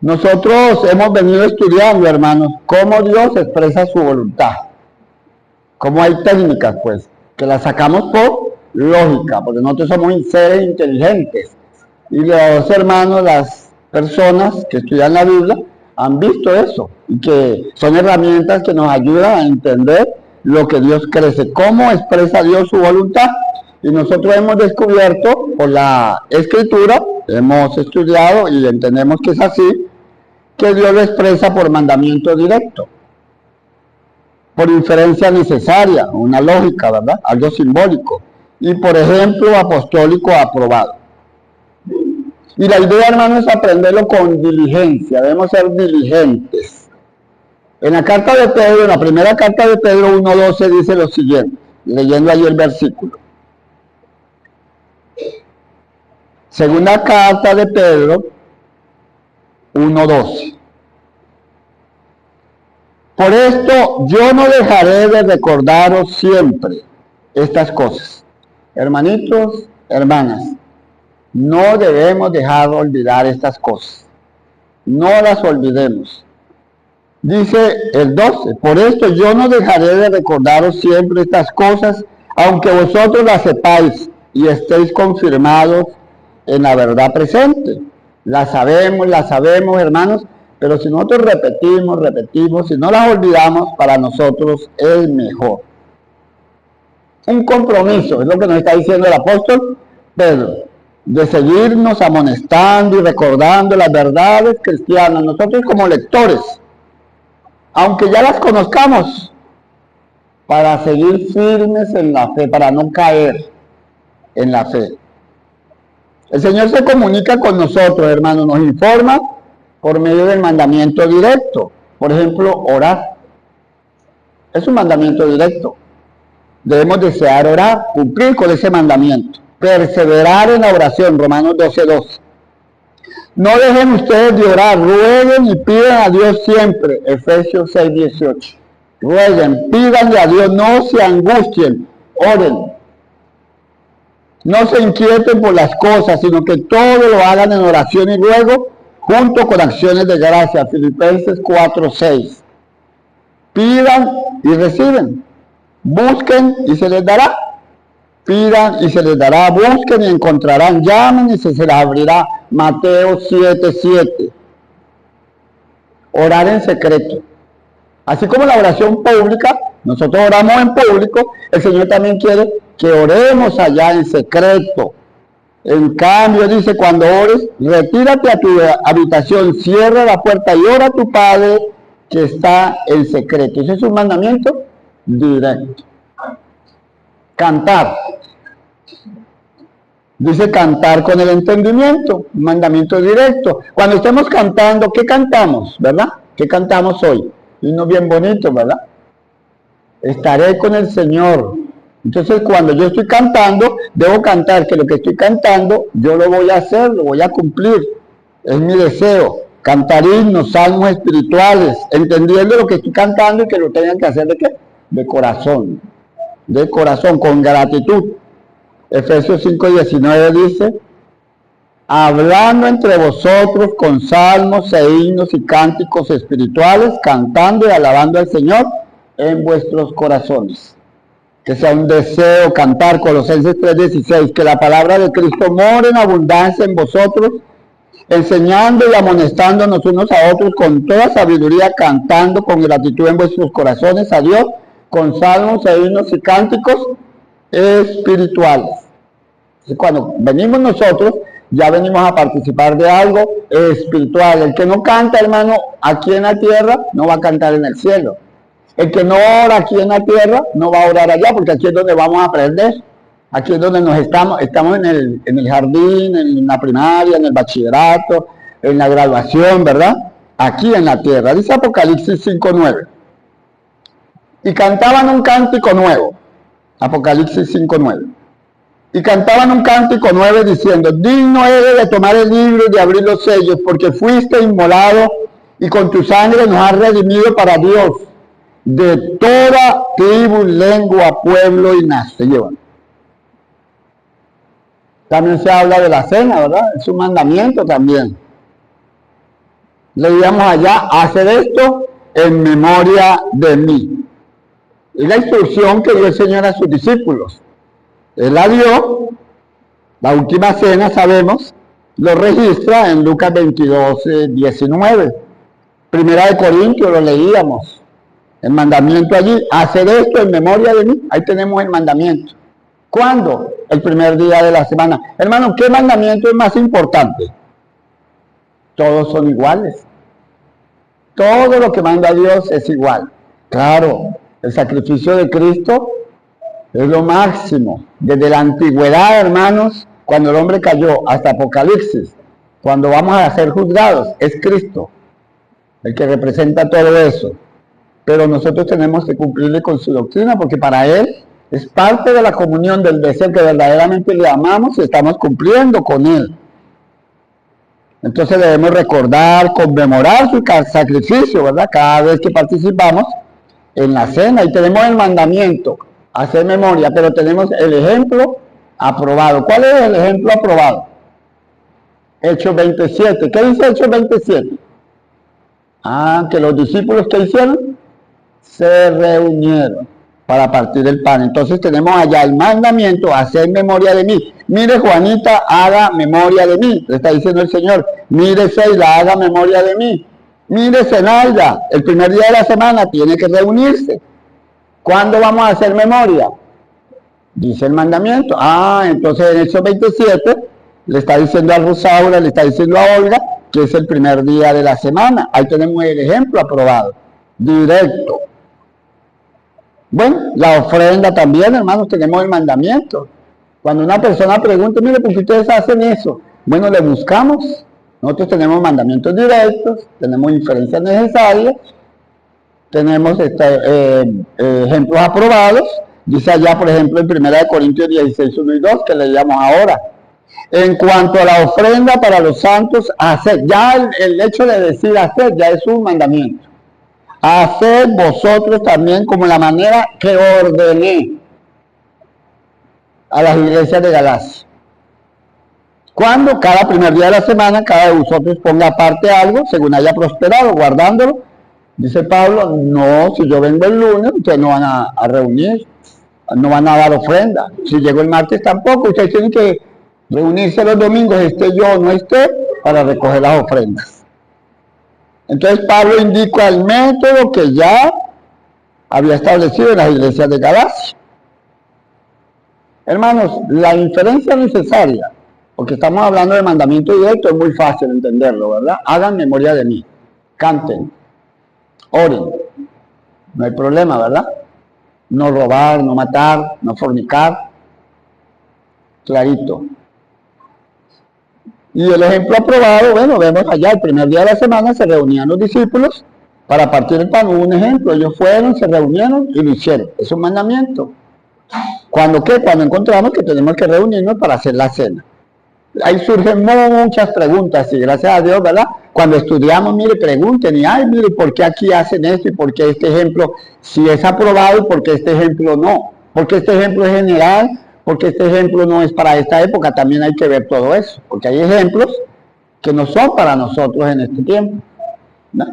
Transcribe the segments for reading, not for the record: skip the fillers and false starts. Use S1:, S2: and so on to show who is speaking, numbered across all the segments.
S1: Nosotros hemos venido estudiando, hermanos, cómo Dios expresa su voluntad. Cómo hay técnicas, pues, que las sacamos por lógica, porque nosotros somos seres inteligentes. Y los hermanos, las personas que estudian la Biblia, han visto eso, y que son herramientas que nos ayudan a entender lo que Dios cree, cómo expresa Dios su voluntad. Y nosotros hemos descubierto por la Escritura, hemos estudiado y entendemos que es así, que Dios lo expresa por mandamiento directo, por inferencia necesaria, una lógica, ¿verdad? Algo simbólico, y por ejemplo apostólico aprobado. Y la idea, hermano, es aprenderlo con diligencia, debemos ser diligentes. En la carta de Pedro, en la primera carta de Pedro 1:12 dice lo siguiente, leyendo ahí el versículo. Segunda carta de Pedro 1:12. Por esto yo no dejaré de recordaros siempre estas cosas. Hermanitos, hermanas, no debemos dejar de olvidar estas cosas. No las olvidemos. Dice el 12, por esto yo no dejaré de recordaros siempre estas cosas, aunque vosotros las sepáis y estéis confirmados en la verdad presente. Las sabemos, hermanos, pero si nosotros repetimos, si no las olvidamos, para nosotros es mejor. Un compromiso, es lo que nos está diciendo el apóstol Pedro, de seguirnos amonestando y recordando las verdades cristianas, nosotros como lectores, aunque ya las conozcamos, para seguir firmes en la fe, para no caer en la fe. El Señor se comunica con nosotros, hermanos, nos informa por medio del mandamiento directo. Por ejemplo, orar. Es un mandamiento directo. Debemos desear orar, cumplir con ese mandamiento. Perseverar en la oración, Romanos 12:12. No dejen ustedes de orar, rueguen y pidan a Dios siempre, Efesios 6:18. Rueguen, pídanle a Dios, no se angustien, oren. No se inquieten por las cosas, sino que todo lo hagan en oración y ruego, junto con acciones de gracia, Filipenses 4:6. Pidan y reciben, busquen y se les dará. Pidan y se les dará, busquen y encontrarán, llamen y se les abrirá. Mateo 7:7. Orar en secreto. Así como la oración pública, nosotros oramos en público, el Señor también quiere que oremos allá en secreto. En cambio, dice, cuando ores, retírate a tu habitación, cierra la puerta y ora a tu Padre que está en secreto. Ese es un mandamiento directo. Cantar. Dice cantar con el entendimiento, un mandamiento directo. Cuando estemos cantando, ¿qué cantamos? ¿Verdad? ¿Qué cantamos hoy? Himnos bien bonitos, ¿verdad? Estaré con el Señor. Entonces, cuando yo estoy cantando, debo cantar que lo que estoy cantando, yo lo voy a hacer, lo voy a cumplir. Es mi deseo. Cantar himnos, salmos espirituales, entendiendo lo que estoy cantando y que lo tengan que hacer ¿de qué? De corazón, con gratitud. Efesios 5:19 dice, hablando entre vosotros con salmos e himnos y cánticos espirituales, cantando y alabando al Señor en vuestros corazones. Que sea un deseo cantar, Colosenses 3:16, que la palabra de Cristo more en abundancia en vosotros, enseñando y amonestándonos unos a otros con toda sabiduría, cantando con gratitud en vuestros corazones a Dios, con salmos e himnos y cánticos espirituales. Y cuando venimos nosotros, ya venimos a participar de algo espiritual. El que no canta, hermano, aquí en la tierra, no va a cantar en el cielo. El que no ora aquí en la tierra, no va a orar allá, porque aquí es donde vamos a aprender. Aquí es donde estamos en el jardín, en la primaria, en el bachillerato, en la graduación, ¿verdad? Aquí en la tierra. Dice Apocalipsis 5:9. Y cantaban un cántico nuevo. Apocalipsis 5:9. Y cantaban un cántico nuevo diciendo, digno eres de tomar el libro y de abrir los sellos, porque fuiste inmolado y con tu sangre nos has redimido para Dios, de toda tribu, lengua, pueblo y nación. También se habla de la cena, ¿verdad? Es un mandamiento también. Leíamos allá, hacer esto en memoria de mí. Es la instrucción que dio el Señor a sus discípulos. Él la dio, la última cena, sabemos, lo registra en Lucas 22, 19. Primera de Corintios lo leíamos. El mandamiento allí, hacer esto en memoria de mí. Ahí tenemos el mandamiento. ¿Cuándo? El primer día de la semana. Hermano, ¿qué mandamiento es más importante? Todos son iguales. Todo lo que manda Dios es igual. Claro, el sacrificio de Cristo es lo máximo. Desde la antigüedad, hermanos, cuando el hombre cayó, hasta Apocalipsis, cuando vamos a ser juzgados, es Cristo el que representa todo eso. Pero nosotros tenemos que cumplirle con su doctrina, porque para Él es parte de la comunión del deseo que verdaderamente le amamos y estamos cumpliendo con Él. Entonces debemos recordar, conmemorar su sacrificio, ¿verdad? Cada vez que participamos en la cena. Y tenemos el mandamiento, hacer memoria, pero tenemos el ejemplo aprobado. ¿Cuál es el ejemplo aprobado? Hechos 27. ¿Qué dice Hechos 27? Que los discípulos, ¿qué hicieron? Se reunieron para partir el pan. Entonces tenemos allá el mandamiento, hacer memoria de mí. Mire, Juanita, haga memoria de mí. Le está diciendo el Señor. Mire, Seila, haga memoria de mí. Mire, Zenaida, el primer día de la semana tiene que reunirse. ¿Cuándo vamos a hacer memoria? Dice el mandamiento. Entonces en Hechos 27 le está diciendo a Rosaura, le está diciendo a Olga que es el primer día de la semana. Ahí tenemos el ejemplo aprobado, directo. Bueno, la ofrenda también, hermanos, tenemos el mandamiento. Cuando una persona pregunta, mire, ¿por qué ustedes hacen eso? Bueno, le buscamos. Nosotros tenemos mandamientos directos, tenemos inferencias necesarias, tenemos ejemplos aprobados. Dice allá, por ejemplo, en 1 Corintios 16, 1 y 2, que leíamos ahora. En cuanto a la ofrenda para los santos, hacer. Ya el hecho de decir hacer ya es un mandamiento. Haced vosotros también como la manera que ordené a las iglesias de Galacia. Cuando cada primer día de la semana, cada de vosotros ponga aparte algo, según haya prosperado, guardándolo. Dice Pablo, no, si yo vengo el lunes, ustedes no van a reunir, no van a dar ofrenda. Si llego el martes tampoco, ustedes tienen que reunirse los domingos, esté yo o no esté, para recoger las ofrendas. Entonces Pablo indica el método que ya había establecido en las iglesias de Galacia. Hermanos, la inferencia necesaria, porque estamos hablando de mandamiento directo, es muy fácil entenderlo, ¿verdad? Hagan memoria de mí, canten, oren, no hay problema, ¿verdad? No robar, no matar, no fornicar, clarito. Y el ejemplo aprobado, bueno, vemos allá, el primer día de la semana se reunían los discípulos para partir el pan. Hubo un ejemplo, ellos fueron, se reunieron y lo hicieron. Es un mandamiento. ¿Cuándo qué? Cuando encontramos que tenemos que reunirnos para hacer la cena. Ahí surgen muchas preguntas y gracias a Dios, ¿verdad? Cuando estudiamos, mire, pregunten y, mire, ¿por qué aquí hacen esto y por qué este ejemplo si es aprobado y por qué este ejemplo no? Porque este ejemplo es general, porque este ejemplo no es para esta época, también hay que ver todo eso, porque hay ejemplos que no son para nosotros en este tiempo, ¿no?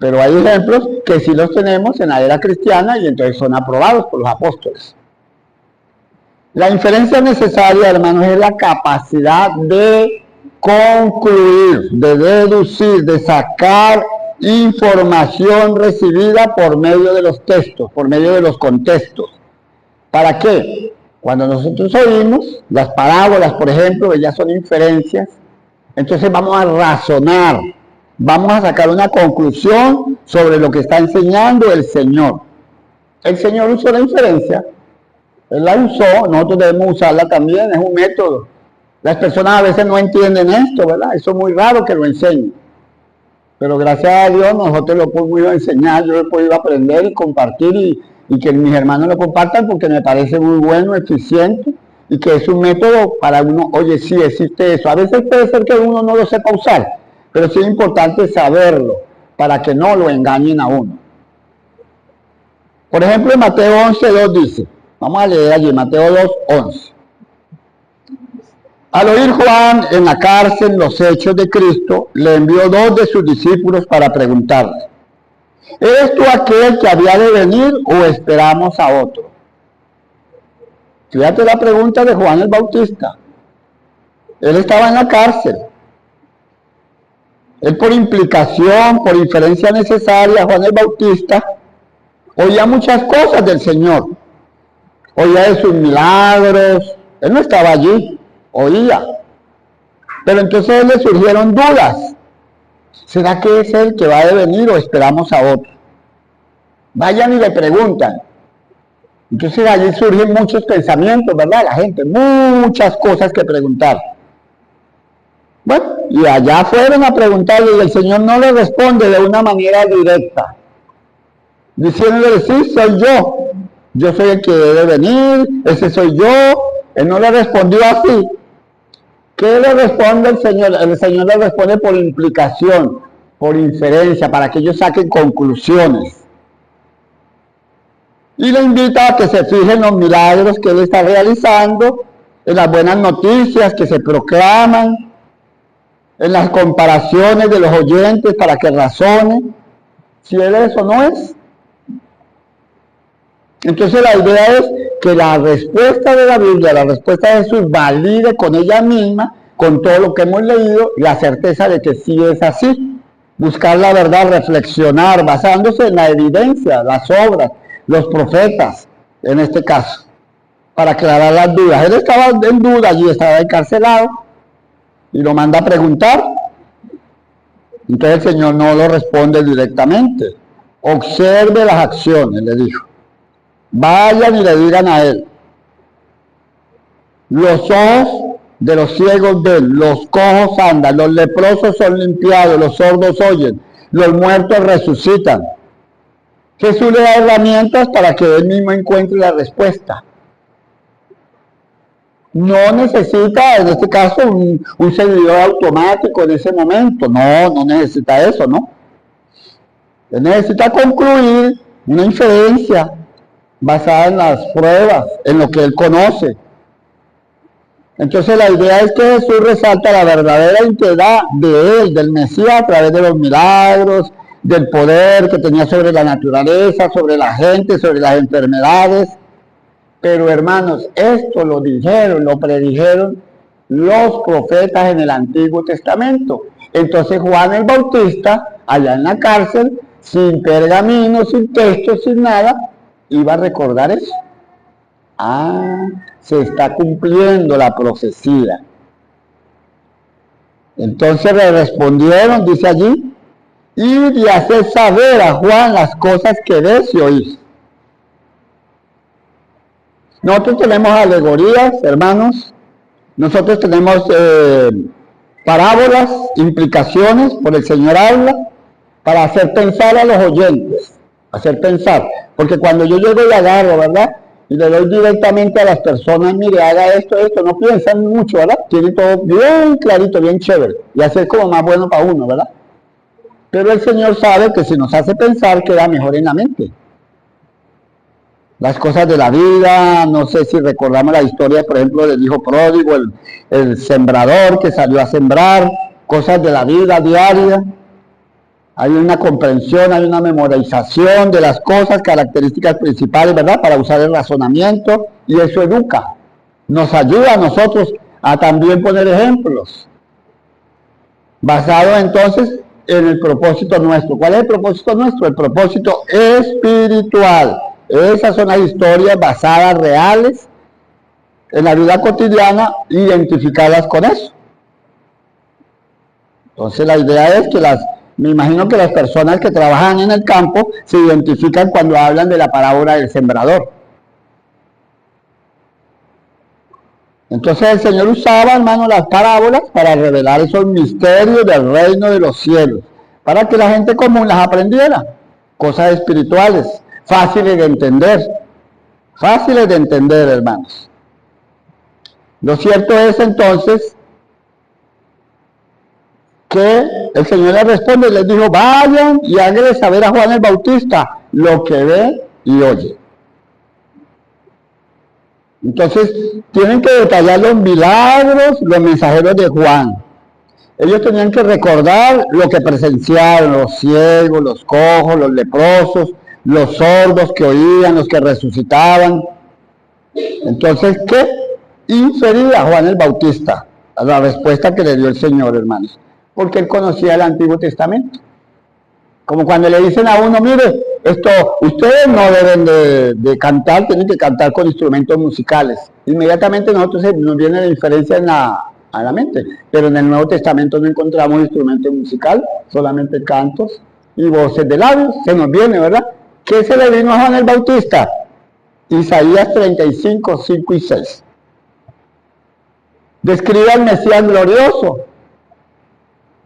S1: Pero hay ejemplos que sí los tenemos en la era cristiana y entonces son aprobados por los apóstoles. La inferencia necesaria, hermanos, es la capacidad de concluir, de deducir, de sacar información recibida por medio de los textos, por medio de los contextos. ¿Para qué? Cuando nosotros oímos las parábolas, por ejemplo, ellas son inferencias, entonces vamos a razonar, vamos a sacar una conclusión sobre lo que está enseñando el Señor. El Señor usó la inferencia, Él la usó, nosotros debemos usarla también, es un método. Las personas a veces no entienden esto, ¿verdad? Eso es muy raro que lo enseñen. Pero gracias a Dios nosotros lo hemos podido enseñar, yo lo he podido aprender y compartir y que mis hermanos lo compartan porque me parece muy bueno, eficiente y que es un método para uno, oye, sí existe eso. A veces puede ser que uno no lo sepa usar, pero sí es importante saberlo para que no lo engañen a uno. Por ejemplo, en Mateo 11:2 dice, vamos a leer allí, Mateo 2:11. Al oír Juan en la cárcel los hechos de Cristo, le envió 2 de sus discípulos para preguntarle: ¿eres tú aquel que había de venir o esperamos a otro? Fíjate la pregunta de Juan el Bautista. Él estaba en la cárcel. Él, por implicación, por inferencia necesaria, Juan el Bautista oía muchas cosas del Señor. Oía de sus milagros. Él no estaba allí, oía. Pero entonces le surgieron dudas. ¿Será que es él que va a venir o esperamos a otro? Vayan y le preguntan. Entonces allí surgen muchos pensamientos, ¿verdad? La gente, muchas cosas que preguntar. Bueno, y allá fueron a preguntarle y el Señor no le responde de una manera directa, diciéndole: sí, soy yo soy el que debe venir, ese soy yo. Él no le respondió así. ¿Qué le responde el Señor? El Señor le responde por implicación, por inferencia, para que ellos saquen conclusiones. Y le invita a que se fije en los milagros que él está realizando, en las buenas noticias que se proclaman, en las comparaciones de los oyentes para que razonen si él es o no es. Entonces la idea es que la respuesta de la Biblia, la respuesta de Jesús, valide con ella misma, con todo lo que hemos leído, la certeza de que sí es así. Buscar la verdad, reflexionar, basándose en la evidencia, las obras, los profetas, en este caso, para aclarar las dudas. Él estaba en duda allí, estaba encarcelado, y lo manda a preguntar. Entonces el Señor no lo responde directamente. Observe las acciones, le dijo. Vayan y le digan a él: los ojos de los ciegos ven, los cojos andan, los leprosos son limpiados, los sordos oyen, los muertos resucitan. Jesús le da herramientas para que él mismo encuentre la respuesta. No necesita, en este caso, un servidor automático en ese momento. No necesita eso, ¿no? Él necesita concluir una inferencia basada en las pruebas, en lo que él conoce. Entonces la idea es que Jesús resalta la verdadera integridad de él, del Mesías, a través de los milagros, del poder que tenía sobre la naturaleza, sobre la gente, sobre las enfermedades. Pero hermanos, esto lo dijeron, lo predijeron los profetas en el Antiguo Testamento. Entonces Juan el Bautista, allá en la cárcel, sin pergamino, sin texto, sin nada, iba a recordar eso. Se está cumpliendo la profecía. Entonces le respondieron, dice allí: y de hacer saber a Juan las cosas que ves y oís. Nosotros tenemos alegorías, hermanos. Nosotros tenemos parábolas, implicaciones, por el Señor habla, para hacer pensar a los oyentes, hacer pensar. Porque cuando yo llego y agarro, ¿verdad?, y le doy directamente a las personas: mire, haga esto, no piensan mucho, ¿verdad? Tienen todo bien clarito, bien chévere, y hacer como más bueno para uno, ¿verdad? Pero el Señor sabe que si nos hace pensar, queda mejor en la mente. Las cosas de la vida, no sé si recordamos la historia, por ejemplo, del hijo pródigo, el sembrador que salió a sembrar, cosas de la vida diaria. Hay una comprensión, hay una memorización de las cosas, características principales, ¿verdad?, para usar el razonamiento, y eso educa. Nos ayuda a nosotros a también poner ejemplos, basado entonces en el propósito nuestro. ¿Cuál es el propósito nuestro? El propósito espiritual. Esas son las historias basadas, reales, en la vida cotidiana, identificadas con eso. Entonces la idea es que me imagino que las personas que trabajan en el campo se identifican cuando hablan de la parábola del sembrador. Entonces el Señor usaba, hermano, las parábolas para revelar esos misterios del reino de los cielos, para que la gente común las aprendiera. Cosas espirituales, fáciles de entender, hermanos. Lo cierto es entonces que el Señor le responde y les dijo: vayan y háganle saber a Juan el Bautista lo que ve y oye. Entonces, tienen que detallar los milagros, los mensajeros de Juan. Ellos tenían que recordar lo que presenciaron, los ciegos, los cojos, los leprosos, los sordos que oían, los que resucitaban. Entonces, ¿qué infería Juan el Bautista a la respuesta que le dio el Señor, hermanos? Porque él conocía el Antiguo Testamento. Como cuando le dicen a uno, mire, ustedes no deben de cantar, tienen que cantar con instrumentos musicales. Inmediatamente nosotros nos viene la inferencia a la mente, pero en el Nuevo Testamento no encontramos instrumentos musicales, solamente cantos y voces de labios, se nos viene, ¿verdad? ¿Qué se le vino a Juan el Bautista? Isaías 35, 5 y 6. Describe al Mesías glorioso,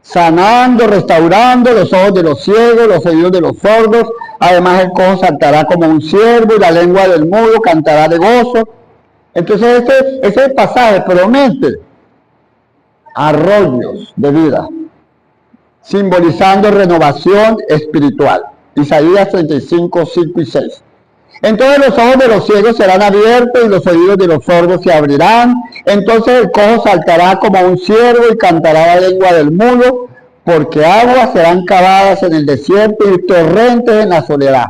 S1: sanando, restaurando los ojos de los ciegos, los oídos de los sordos. Además el cojo saltará como un ciervo y la lengua del mudo cantará de gozo. Entonces ese pasaje promete arroyos de vida, simbolizando renovación espiritual. Isaías 35, 5 y 6. Entonces los ojos de los ciegos serán abiertos y los oídos de los sordos se abrirán. Entonces el cojo saltará como un ciervo y cantará la lengua del mudo, porque aguas serán cavadas en el desierto y torrentes en la soledad.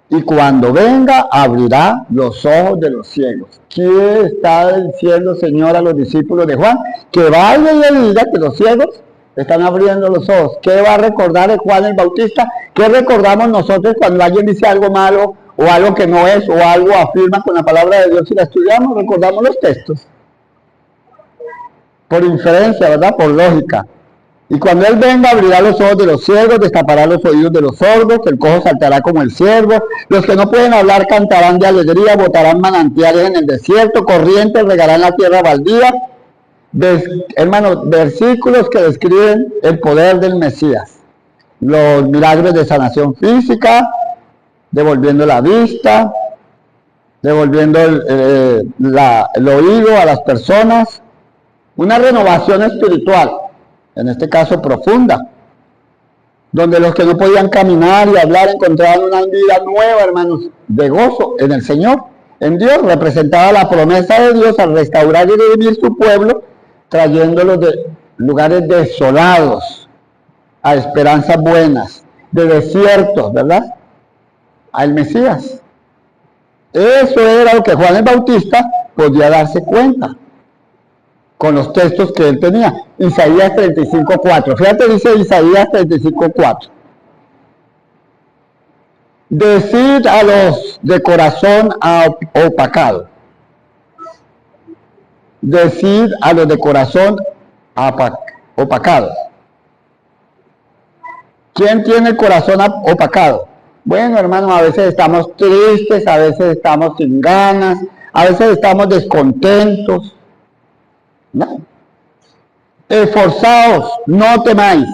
S1: Y cuando venga, abrirá los ojos de los ciegos. ¿Qué está diciendo el Señor a los discípulos de Juan? Que vaya y le diga que los ciegos están abriendo los ojos. ¿Qué va a recordar de Juan el Bautista? ¿Qué recordamos nosotros cuando alguien dice algo malo o algo que no es o algo afirma con la palabra de Dios y la estudiamos? Recordamos los textos. Por inferencia, ¿verdad? Por lógica. Y cuando Él venga, abrirá los ojos de los ciegos, destapará los oídos de los sordos, el cojo saltará como el ciervo, los que no pueden hablar cantarán de alegría, botarán manantiales en el desierto, corrientes regarán la tierra baldía. Hermanos, versículos que describen el poder del Mesías. Los milagros de sanación física, devolviendo la vista, devolviendo el oído a las personas, una renovación espiritual, en este caso profunda, donde los que no podían caminar y hablar encontraban una vida nueva, hermanos, de gozo en el Señor, en Dios. Representaba la promesa de Dios al restaurar y redimir su pueblo, trayéndolos de lugares desolados a esperanzas buenas, de desiertos, ¿verdad? Al Mesías. Eso era lo que Juan el Bautista podía darse cuenta con los textos que él tenía. Isaías 35:4. Fíjate, dice Isaías 35:4. Decid a los de corazón opacado. Decid a los de corazón opacado. ¿Quién tiene el corazón opacado? Bueno, hermanos, a veces estamos tristes, a veces estamos sin ganas, a veces estamos descontentos. No. Esforzaos, no temáis.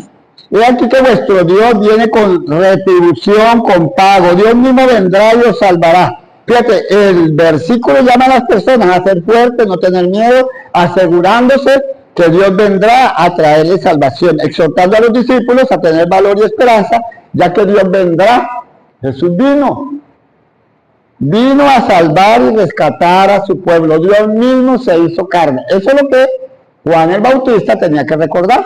S1: He aquí que vuestro Dios viene con retribución, con pago. Dios mismo vendrá y os salvará. Fíjate, el versículo llama a las personas a ser fuertes, no tener miedo, asegurándose que Dios vendrá a traerles salvación, exhortando a los discípulos a tener valor y esperanza, ya que Dios vendrá. Jesús vino a salvar y rescatar a su pueblo. Dios mismo se hizo carne. Eso es lo que Juan el Bautista tenía que recordar.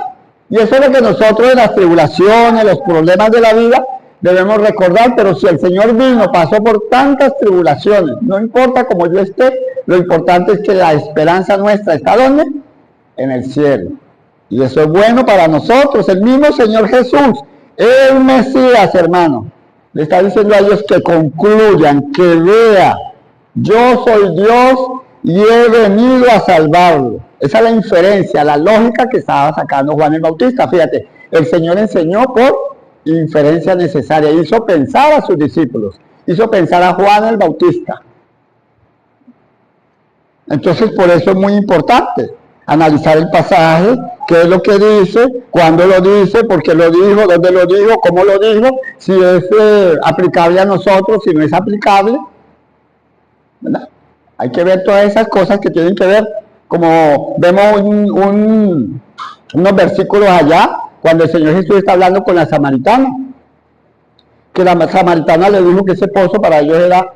S1: Y eso es lo que nosotros en las tribulaciones, los problemas de la vida, debemos recordar. Pero si el Señor vino, pasó por tantas tribulaciones, no importa cómo yo esté, lo importante es que la esperanza nuestra está ¿dónde? En el cielo. Y eso es bueno para nosotros. El mismo Señor Jesús, el Mesías, hermano, le está diciendo a ellos que concluyan, que vean, yo soy Dios y he venido a salvarlo. Esa es la inferencia, la lógica que estaba sacando Juan el Bautista. Fíjate, el Señor enseñó por inferencia necesaria, hizo pensar a sus discípulos, hizo pensar a Juan el Bautista. Entonces, por eso es muy importante analizar el pasaje, qué es lo que dice, cuándo lo dice, por qué lo dijo, dónde lo dijo, cómo lo dijo, si es aplicable a nosotros, si no es aplicable, ¿verdad? Hay que ver todas esas cosas que tienen que ver, como vemos unos versículos allá, cuando el Señor Jesús está hablando con la samaritana, que la samaritana le dijo que ese pozo para ellos era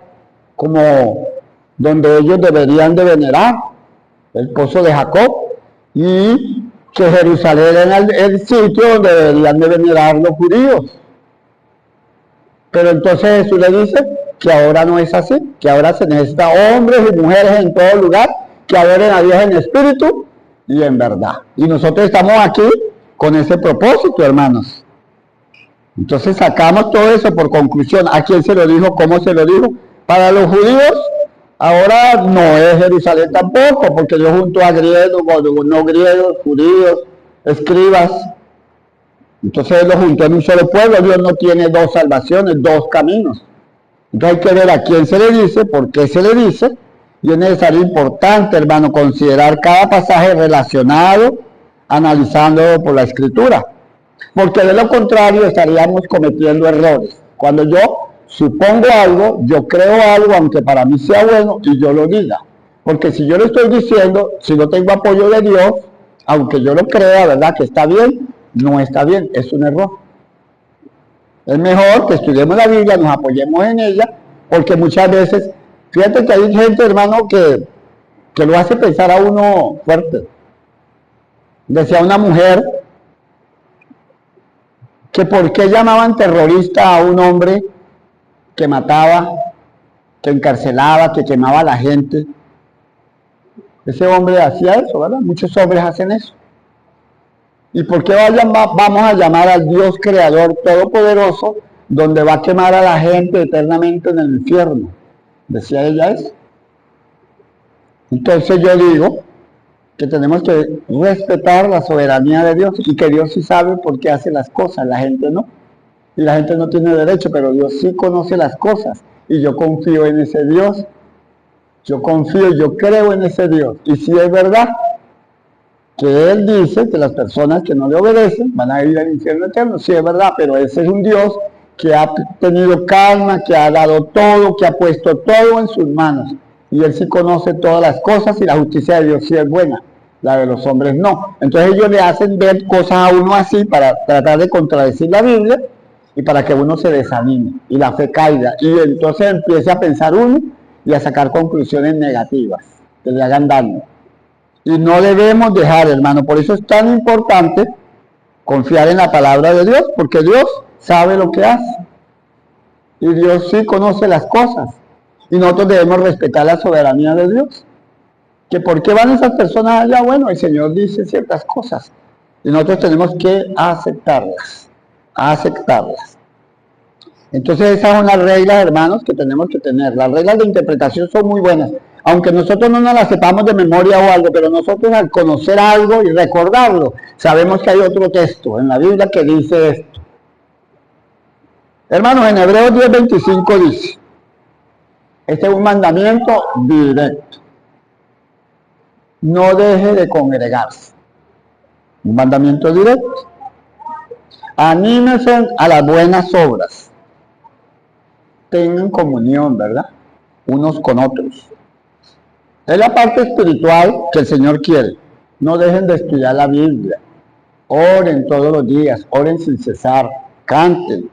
S1: como donde ellos deberían de venerar, el pozo de Jacob, y que Jerusalén era el sitio donde deberían de venerar los judíos. Pero entonces Jesús le dice que ahora no es así, que ahora se necesita hombres y mujeres en todo lugar que adoren a Dios en espíritu y en verdad. Y nosotros estamos aquí con ese propósito, hermanos. Entonces sacamos todo eso por conclusión. ¿A quién se lo dijo? ¿Cómo se lo dijo? Para los judíos, ahora no es Jerusalén tampoco, porque Dios juntó a griegos, no griegos, judíos, escribas. Entonces Él lo juntó en un solo pueblo. Dios no tiene dos salvaciones, dos caminos. Entonces hay que ver a quién se le dice, por qué se le dice, y es necesario, importante, hermano, considerar cada pasaje relacionado, analizándolo por la Escritura, porque de lo contrario estaríamos cometiendo errores. Cuando yo supongo algo, yo creo algo, aunque para mí sea bueno, y yo lo diga, porque si yo lo estoy diciendo, si no tengo apoyo de Dios, aunque yo lo crea, ¿verdad?, que está bien, no está bien, es un error. Es mejor que estudiemos la Biblia, nos apoyemos en ella, porque muchas veces, fíjate que hay gente, hermano, que lo hace pensar a uno fuerte. Decía una mujer que por qué llamaban terrorista a un hombre que mataba, que encarcelaba, que quemaba a la gente. Ese hombre hacía eso, ¿verdad? Muchos hombres hacen eso. ¿Y por qué vamos a llamar al Dios Creador Todopoderoso, donde va a quemar a la gente eternamente en el infierno? Decía ella eso. Entonces yo digo que tenemos que respetar la soberanía de Dios, y que Dios sí sabe por qué hace las cosas, la gente no. Y la gente no tiene derecho, pero Dios sí conoce las cosas, y yo confío en ese Dios. Yo confío, yo creo en ese Dios. Y si es verdad que Él dice que las personas que no le obedecen van a ir al infierno eterno, sí es verdad, pero ese es un Dios que ha tenido calma, que ha dado todo, que ha puesto todo en sus manos, y Él sí conoce todas las cosas, y la justicia de Dios sí es buena, la de los hombres no. Entonces ellos le hacen ver cosas a uno así para tratar de contradecir la Biblia, y para que uno se desanime y la fe caiga, y entonces empiece a pensar uno y a sacar conclusiones negativas que le hagan daño. Y no debemos dejar, hermano, por eso es tan importante confiar en la palabra de Dios, porque Dios sabe lo que hace, y Dios sí conoce las cosas, y nosotros debemos respetar la soberanía de Dios. ¿Que por qué van esas personas allá? Bueno, el Señor dice ciertas cosas, y nosotros tenemos que aceptarlas, Entonces esas son las reglas, hermanos, que tenemos que tener. Las reglas de interpretación son muy buenas, aunque nosotros no nos las sepamos de memoria o algo, pero nosotros al conocer algo y recordarlo, sabemos que hay otro texto en la Biblia que dice esto. Hermanos, en Hebreos 10:25 dice, este es un mandamiento directo: no deje de congregarse. Un mandamiento directo. Anímense a las buenas obras. Tengan comunión, ¿verdad?, unos con otros. Es la parte espiritual que el Señor quiere. No dejen de estudiar la Biblia. Oren todos los días, oren sin cesar, canten.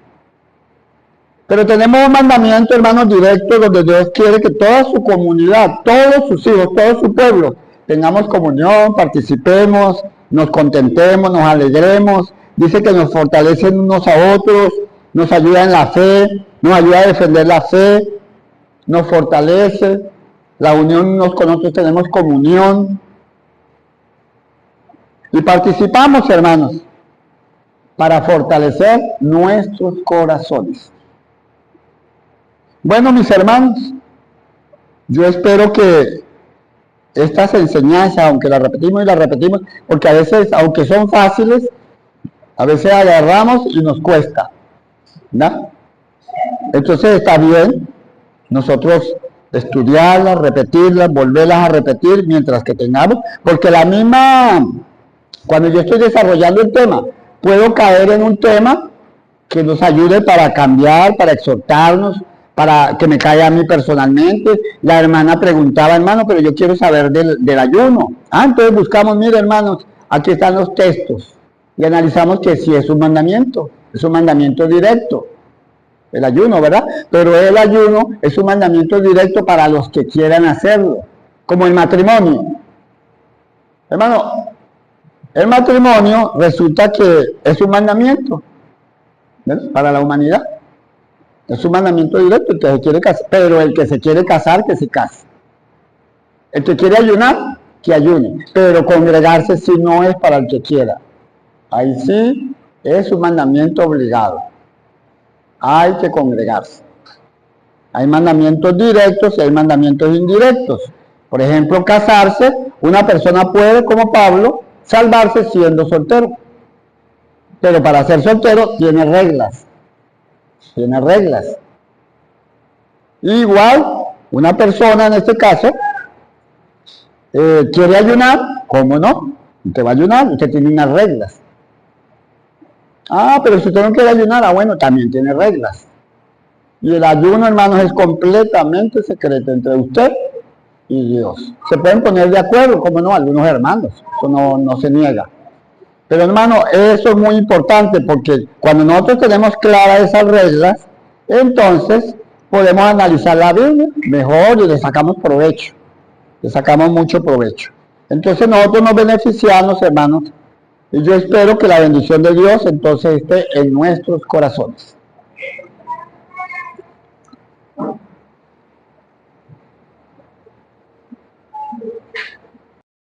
S1: Pero tenemos un mandamiento, hermanos, directo, donde Dios quiere que toda su comunidad, todos sus hijos, todo su pueblo, tengamos comunión, participemos, nos contentemos, nos alegremos. Dice que nos fortalecen unos a otros, nos ayuda en la fe, nos ayuda a defender la fe, nos fortalece, la unión unos con otros, tenemos comunión. Y participamos, hermanos, para fortalecer nuestros corazones. Bueno, mis hermanos, yo espero que estas enseñanzas, aunque las repetimos y las repetimos, porque a veces, aunque son fáciles, a veces agarramos y nos cuesta, ¿no? Entonces está bien nosotros estudiarlas, repetirlas, volverlas a repetir mientras que tengamos, porque la misma, cuando yo estoy desarrollando el tema, puedo caer en un tema que nos ayude para cambiar, para exhortarnos, para que me caiga a mí personalmente. La hermana preguntaba, hermano, pero yo quiero saber del ayuno. Entonces buscamos, mire, hermanos, aquí están los textos, y analizamos que si es un mandamiento directo. el ayuno, ¿verdad? Pero el ayuno es un mandamiento directo para los que quieran hacerlo, como el matrimonio. Hermano, el matrimonio resulta que es un mandamiento, ¿verdad? Para la humanidad. Es un mandamiento directo, el que se quiere casar, pero el que se quiere casar, que se case. El que quiere ayunar, que ayune, pero congregarse sí no es para el que quiera. Ahí sí es un mandamiento obligado. Hay que congregarse. Hay mandamientos directos y hay mandamientos indirectos. Por ejemplo, casarse, una persona puede, como Pablo, salvarse siendo soltero. Pero para ser soltero tiene reglas. Tiene reglas. Igual, una persona en este caso quiere ayunar, ¿cómo no? Usted va a ayunar, usted tiene unas reglas. Ah, pero si usted no quiere ayunar, bueno, también tiene reglas. Y el ayuno, hermanos, es completamente secreto entre usted y Dios. Se pueden poner de acuerdo, como no, algunos hermanos, eso no se niega. Pero hermano, eso es muy importante porque cuando nosotros tenemos claras esas reglas, entonces podemos analizar la Biblia mejor y le sacamos provecho. Le sacamos mucho provecho. Entonces nosotros nos beneficiamos, hermanos, y yo espero que la bendición de Dios entonces esté en nuestros corazones.